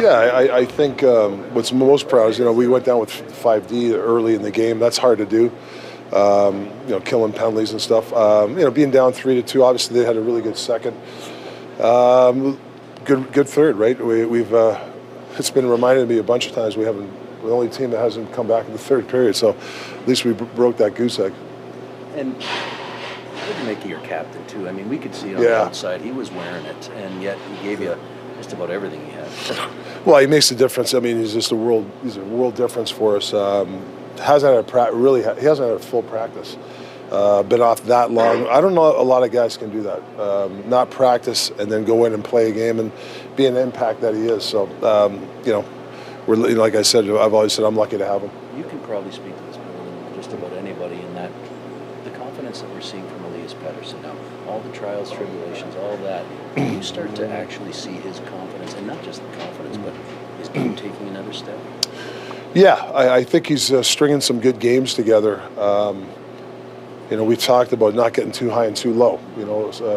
Yeah, I think what's most proud is, we went down with 5D early in the game. That's hard to do, killing penalties and stuff. Being down 3-2, obviously they had a really good second. Good third, right? We've it's been reminded me a bunch of times we're the only team that hasn't come back in the third period, so at least we broke that goose egg. And what did make you your captain, too? I mean, we could see it on the outside. He was wearing it, and yet he gave you just about everything he had. Well, he makes a difference. I mean, he's a world difference for us. He hasn't had a full practice. Been off that long. I don't know a lot of guys can do that. Not practice and then go in and play a game and be an impact that he is. So, we're, like I said, I've always said I'm lucky to have him. You can probably speak to this more than just about anybody in that the confidence that we're seeing from Elias Pettersson now, all the trials, tribulations, all of that. You start to actually see his confidence, and not just the confidence, but his game taking another step. Yeah, I think he's stringing some good games together. We talked about not getting too high and too low.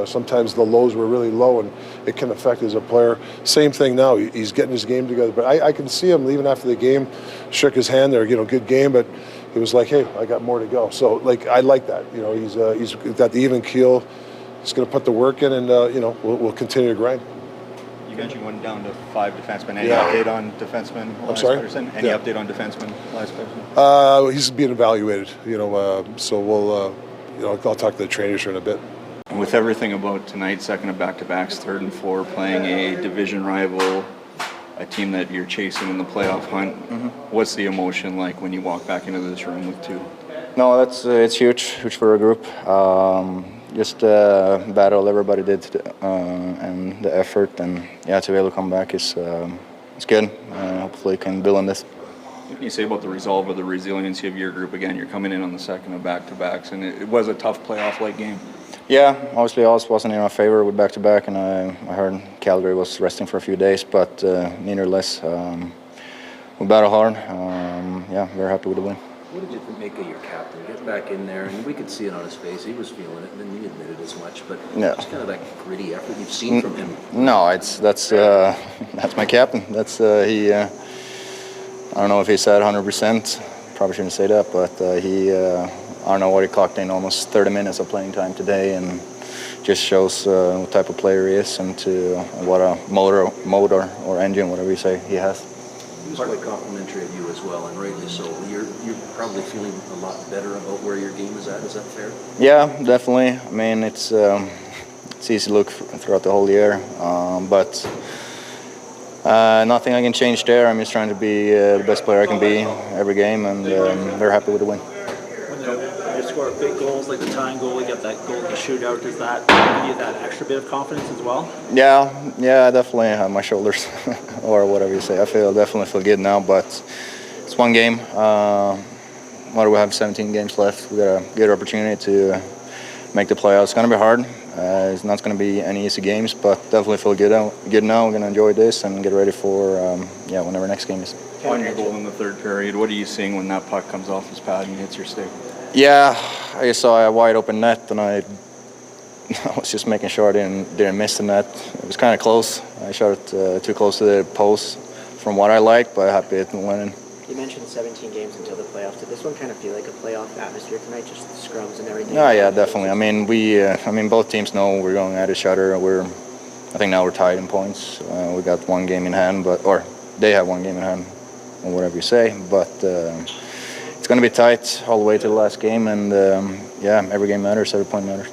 Sometimes the lows were really low, and it can affect as a player. Same thing now. He's getting his game together. But I can see him leaving after the game, shook his hand there. Good game, but he was like, "Hey, I got more to go." So, I like that. He's got the even keel. He's going to put the work in, and we'll continue to grind. You mentioned you went down to 5 defensemen. Any update on defenseman Elias Pettersson? Any update on defenseman Elias Pettersson? He's being evaluated. So we'll. I'll talk to the trainers here in a bit. And with everything about tonight, second of back-to-backs, 3rd and 4, playing a division rival, a team that you're chasing in the playoff hunt, what's the emotion like when you walk back into this room with 2? No, it's huge for a group. Just the battle everybody did and the effort, and to be able to come back is good. Hopefully, can build on this. What can you say about the resolve or the resiliency of your group? Again, you're coming in on the second of back-to-backs, and it was a tough playoff-like game. Yeah, obviously Oz wasn't in our favor with back-to-back, and I heard Calgary was resting for a few days, but nevertheless, we battled hard. Very happy with the win. What did you make of your captain? Get back in there, and we could see it on his face. He was feeling it, and then he admitted as much. But it's kind of that gritty effort you've seen from him. No, that's my captain. That's he. I don't know if he said 100%. Probably shouldn't say that, but I don't know what he clocked in, almost 30 minutes of playing time today, and just shows what type of player he is and to what a motor or engine, whatever you say, he has. He was quite complimentary of you as well, and rightly so. You're probably feeling a lot better about where your game is at. Is that fair? Yeah, definitely. I mean, it's easy to look throughout the whole year, but nothing I can change there. I'm just trying to be the best player I can be every game, and very happy with the win. When you score big goals like the tying goal, you get that goal in the shootout, does that give you that extra bit of confidence as well? Yeah, I definitely have my shoulders, or whatever you say. I definitely feel good now, but it's one game. What do we have, 17 games left? We got a good opportunity to make the playoffs. It's going to be hard. It's not going to be any easy games, but definitely feel good now. We're going to enjoy this and get ready for whenever next game is. On your goal in the third period, what are you seeing when that puck comes off his pad and hits your stick? Yeah, I just saw a wide open net, and I was just making sure I didn't miss the net. It was kind of close. I shot it too close to the post from what I liked, but happy it went in. You mentioned 17 games until the playoffs. Did this one kind of feel like a playoff atmosphere tonight, just the scrums and everything? Oh, yeah, definitely. I mean, both teams know we're going at each other. I think now we're tied in points. We got one game in hand, or they have one game in hand, or whatever you say. But it's going to be tight all the way to the last game, and every game matters, every point matters.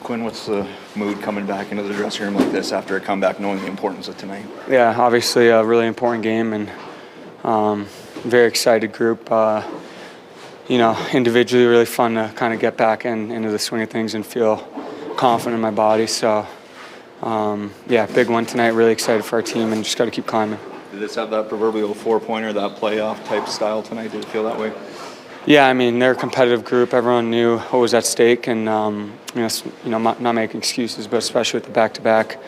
Quinn, what's the mood coming back into the dressing room like this after a comeback, knowing the importance of tonight? Yeah, obviously a really important game, and very excited group. Individually really fun to kind of get back into the swing of things and feel confident in my body. So, big one tonight. Really excited for our team, and just got to keep climbing. Did this have that proverbial 4-pointer, that playoff type style tonight? Did it feel that way? Yeah, I mean, they're a competitive group. Everyone knew what was at stake, and not making excuses, but especially with the back-to-back,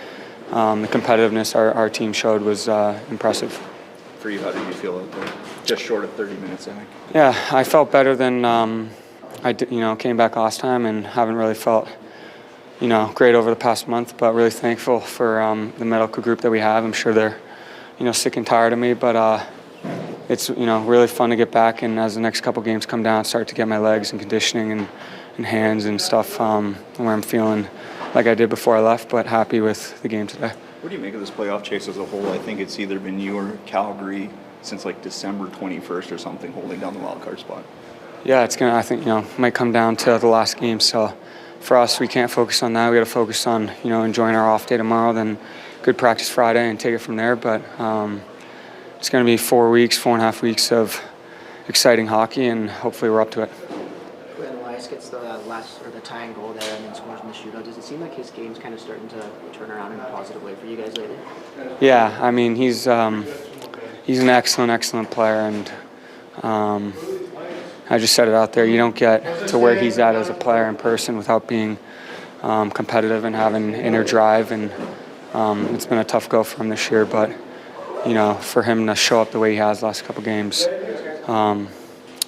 the competitiveness our team showed was impressive. For you, how did you feel out there? Just short of 30 minutes, I think. Yeah, I felt better than I did, came back last time, and haven't really felt, great over the past month. But really thankful for the medical group that we have. I'm sure they're sick and tired of me. But it's really fun to get back, and as the next couple games come down, start to get my legs and conditioning and hands and stuff where I'm feeling like I did before I left, but happy with the game today. What do you make of this playoff chase as a whole? I think it's either been you or Calgary since like December 21st or something holding down the wild card spot. Yeah, it's gonna. I think might come down to the last game. So for us, we can't focus on that. We got to focus on enjoying our off day tomorrow, then good practice Friday, and take it from there. But it's going to be 4.5 weeks of exciting hockey, and hopefully we're up to it. When Elias gets the the tying goal there and then scores in the shootout, does it seem like his game's kind of starting to turn around in a positive way for you guys lately? Yeah, I mean he's an excellent player, and I just said it out there. You don't get to where he's at as a player in person without being competitive and having inner drive, and it's been a tough go for him this year, but for him to show up the way he has the last couple games,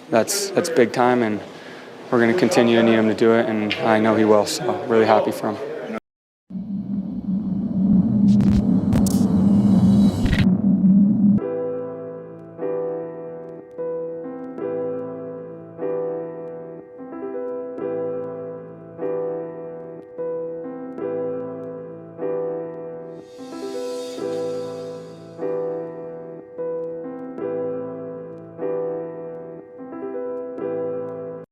that's big time, and we're going to continue to need him to do it, and I know he will, so really happy for him.